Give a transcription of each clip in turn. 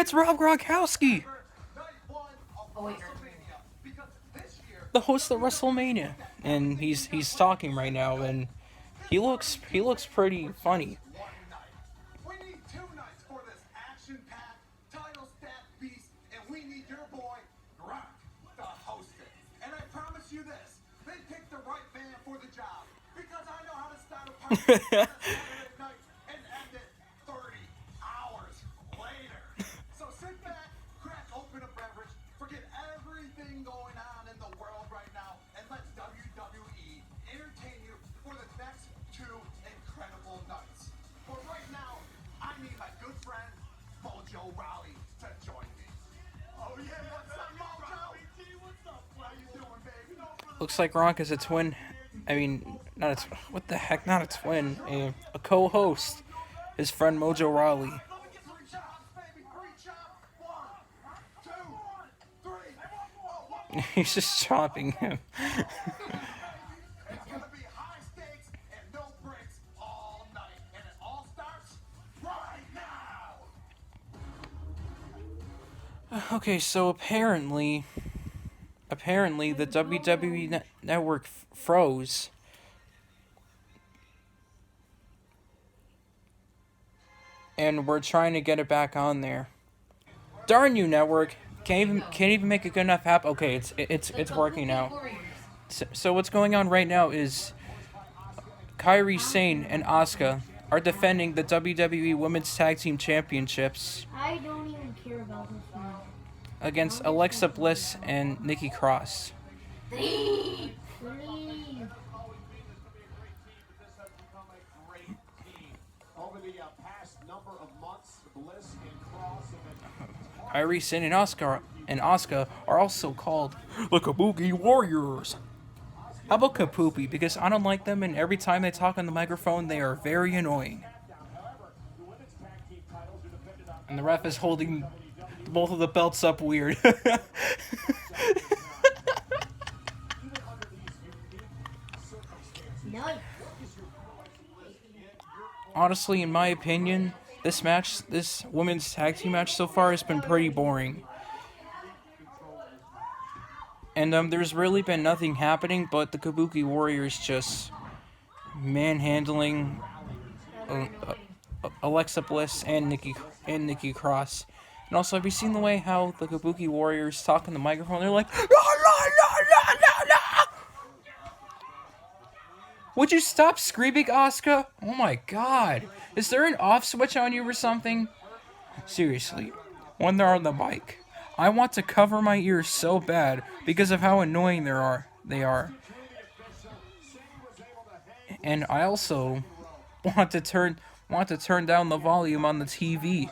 It's Rob Gronkowski, Oh wait, the host of WrestleMania, and he's talking right now, and he looks pretty funny. We need 2 nights for this action-packed, title-stacked beast, and we need your boy, Gronk, to host it. And I promise you this, they picked the right man for the job, because I know how to start a party on a Saturday night and end it 30 hours later. So sit back, crack open a beverage, forget everything going on in the world right now, and let WWE entertain you for the next 2 incredible nights. For right now, I need my good friend, Mojo Raleigh, to join me. Oh yeah, what's up, Mojo? What's up? How you doing, baby? Looks like Gronk is a twin. I mean, not a what the heck? Not a twin. A co-host. His friend Mojo Raleigh. Let me get 3 chops, baby. 3 chops. 1, 2, 3. Oh, one He's just chopping him. It's gonna be high stakes and no breaks all night, and it all starts right now. Okay, so apparently the WWE network froze. And we're trying to get it back on there. Darn you, network! Can't even make a good enough app. Okay, it's working now. So what's going on right now is Kairi Sane and Asuka are defending the WWE Women's Tag Team Championships I don't even care about this one. against Alexa Bliss and Nikki Cross. Please. Over the past number of months, Bliss and Cross have been Kairi Sane and Asuka are also called the Kabuki Warriors. How about Kapoopy? Because I don't like them, and every time they talk on the microphone, they are very annoying. And the ref is holding both of the belts up weird. No. Honestly, in my opinion, this women's tag team match so far has been pretty boring. And there's really been nothing happening but the Kabuki Warriors just manhandling Alexa Bliss and Nikki Cross. And also, have you seen the way how the Kabuki Warriors talk in the microphone? They're like, "La, la, la, la, la, la." Would you stop screaming, Asuka? Oh my god. Is there an off switch on you or something? Seriously, when they're on the mic, I want to cover my ears so bad because of how annoying they are. And I also want to turn down the volume on the TV.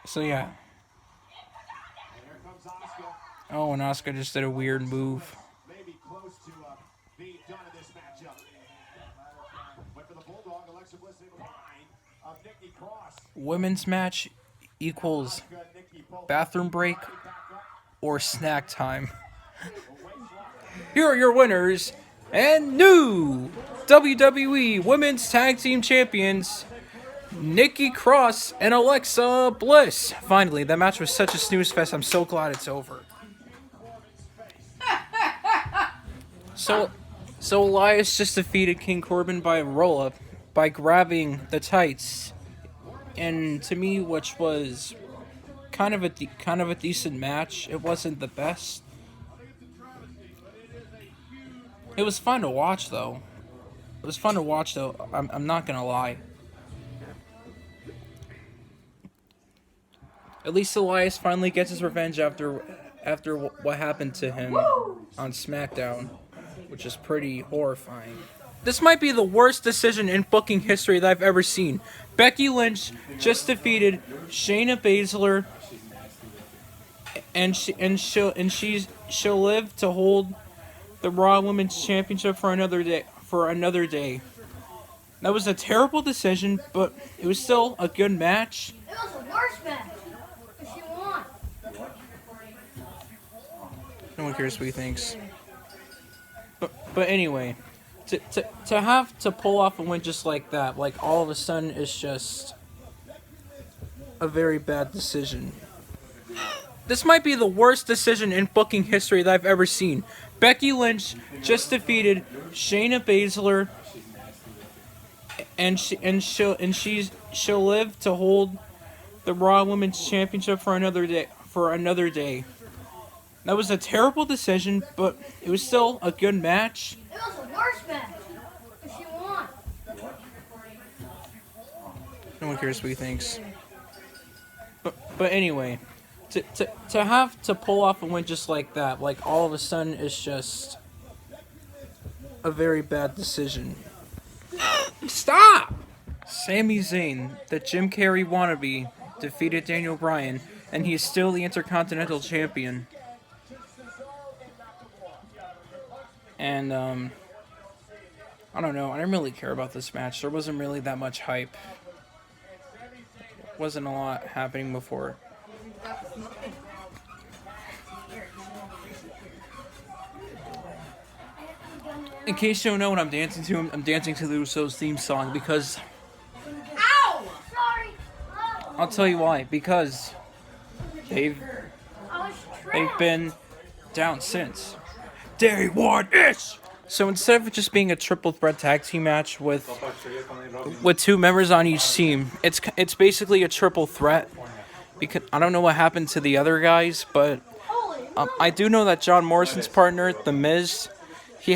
So yeah. Oh, and Asuka just did a weird move. maybe close to being done in this matchup. But for the Bulldog, Alexa Bliss in the line of Nikki Cross. Women's match equals bathroom break or snack time. Here are your winners and new WWE Women's Tag Team Champions, Nikki Cross and Alexa Bliss. Finally, that match was such a snooze fest. I'm so glad it's over. So Elias just defeated King Corbin by a roll-up by grabbing the tights, and to me, which was kind of a decent match. It wasn't the best. It was fun to watch though. I'm not gonna lie. At least Elias finally gets his revenge after what happened to him on SmackDown, which is pretty horrifying. This might be the worst decision in booking history that I've ever seen. Becky Lynch just defeated Shayna Baszler, and she'll live to hold the Raw Women's Championship for another day. That was a terrible decision, but it was still a good match. It was the worst match. If you want. No one cares what he thinks. But anyway, to have to pull off a win just like that, like all of a sudden, it's just a very bad decision. This might be the worst decision in booking history that I've ever seen. Becky Lynch just defeated Shayna Baszler, and she'll live to hold the Raw Women's Championship for another day. That was a terrible decision, but it was still a good match. It was the worst match. But she won. No one cares what he thinks. But anyway, to have to pull off a win just like that, like all of a sudden, is just a very bad decision. Stop! Sami Zayn, the Jim Carrey wannabe, defeated Daniel Bryan, and he is still the Intercontinental Champion. And, I don't know, I didn't really care about this match. There wasn't really that much hype. Wasn't a lot happening before. In case you don't know what I'm dancing to, I'm dancing to the Usos theme song because... Ow! Sorry. I'll tell you why. Because they've been down since. Day one is! So instead of it just being a triple threat tag team match with 2 members on each team, it's basically a triple threat. Because I don't know what happened to the other guys, but I do know that John Morrison's partner, The Miz, he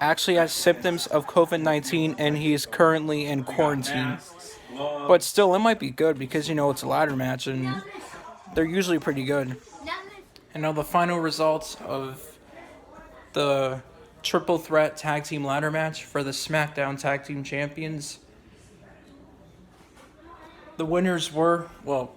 actually has symptoms of COVID-19 and he is currently in quarantine. But still, it might be good because it's a ladder match and they're usually pretty good. And now the final results of the triple threat tag team ladder match for the SmackDown Tag Team Champions. The winners were,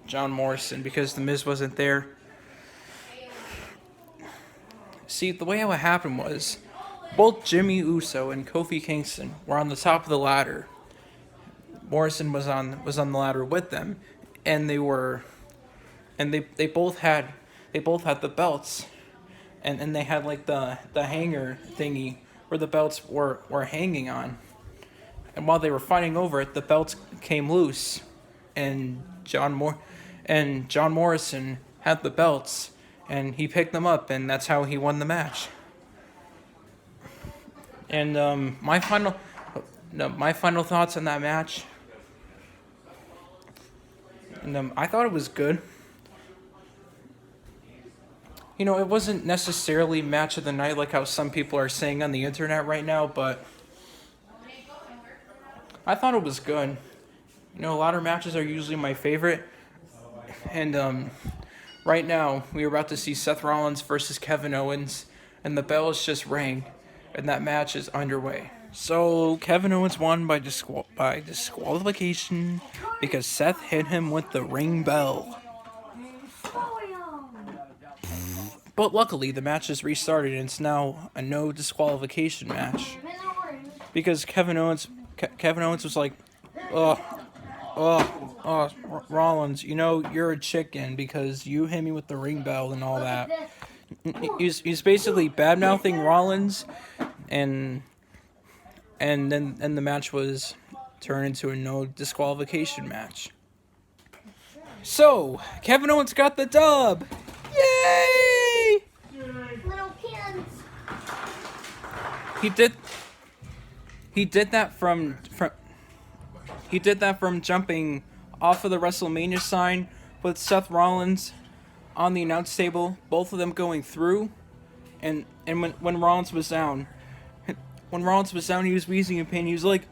John Morrison, because The Miz wasn't there. See, the way what happened was, both Jimmy Uso and Kofi Kingston were on the top of the ladder. Morrison was on the ladder with them, and they both had the belts. And they had like the hanger thingy where the belts were hanging on. And while they were fighting over it, the belts came loose. And John Morrison had the belts and he picked them up, and that's how he won the match. And my final thoughts on that match. And I thought it was good. It wasn't necessarily match of the night like how some people are saying on the internet right now, but I thought it was good. Ladder matches are usually my favorite. And right now, we are about to see Seth Rollins versus Kevin Owens, and the bell has just rang, and that match is underway. So, Kevin Owens won by disqualification because Seth hit him with the ring bell. But luckily, the match has restarted, and it's now a no disqualification match. Because Kevin Owens was like, Rollins, you're a chicken because you hit me with the ring bell and all that. He's basically bad-mouthing Rollins, and then the match was turned into a no disqualification match. So, Kevin Owens got the dub! Yay! Little kids. He did that from jumping off of the WrestleMania sign with Seth Rollins on the announce table, both of them going through, and when Rollins was down, he was wheezing in pain. He was like,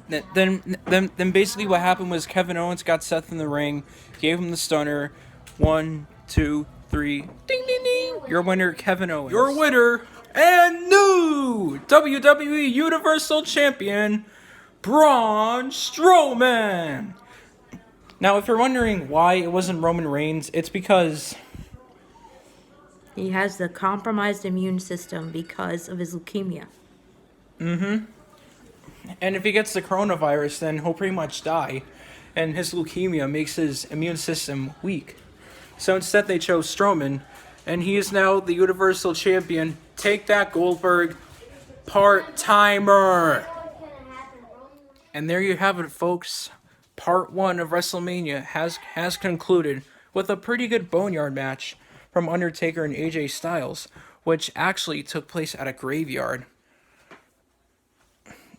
Then basically what happened was Kevin Owens got Seth in the ring, gave him the stunner. 1, 2, 3, ding ding ding. Your winner, Kevin Owens. Your winner and new WWE Universal Champion, Braun Strowman. Now, if you're wondering why it wasn't Roman Reigns, it's because he has the compromised immune system because of his leukemia. Mm-hmm. And if he gets the coronavirus, then he'll pretty much die. And his leukemia makes his immune system weak. So instead they chose Strowman, and he is now the Universal Champion. Take that, Goldberg. Part-timer. And there you have it, folks. Part 1 of WrestleMania has concluded with a pretty good Boneyard match from Undertaker and AJ Styles, which actually took place at a graveyard.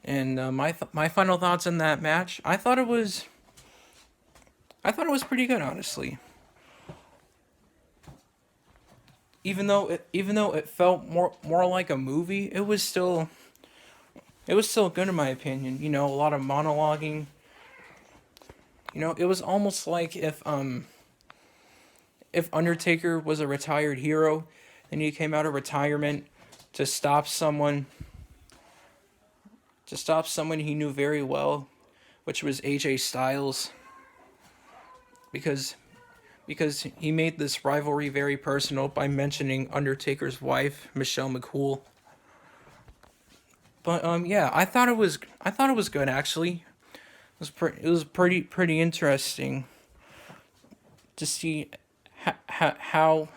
And my final thoughts on that match, I thought it was pretty good, honestly. Even though it felt more like a movie, it was still good in my opinion. You know, a lot of monologuing. You know, it was almost like if Undertaker was a retired hero and he came out of retirement to stop someone he knew very well, which was AJ Styles, because he made this rivalry very personal by mentioning Undertaker's wife, Michelle McCool. But yeah, I thought it was good actually. It was pretty interesting to see how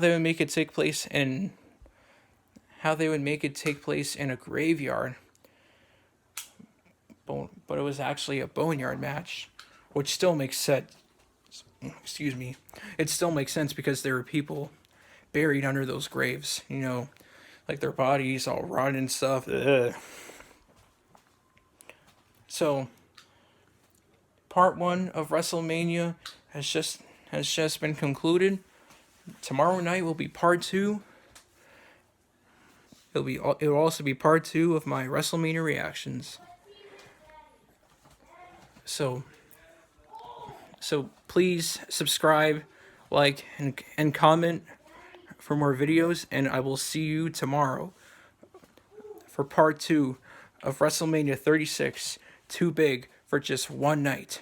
they would make it take place in a graveyard. But it was actually a boneyard match, which still makes sense. Excuse me. It still makes sense because there were people buried under those graves, you know, like their bodies all rotted and stuff. Ugh. So, part 1 of WrestleMania has just been concluded. Tomorrow night will be part 2. It'll also be part 2 of my WrestleMania reactions. So please subscribe, like, and comment for more videos, and I will see you tomorrow for part 2 of WrestleMania 36. Too big for just one night.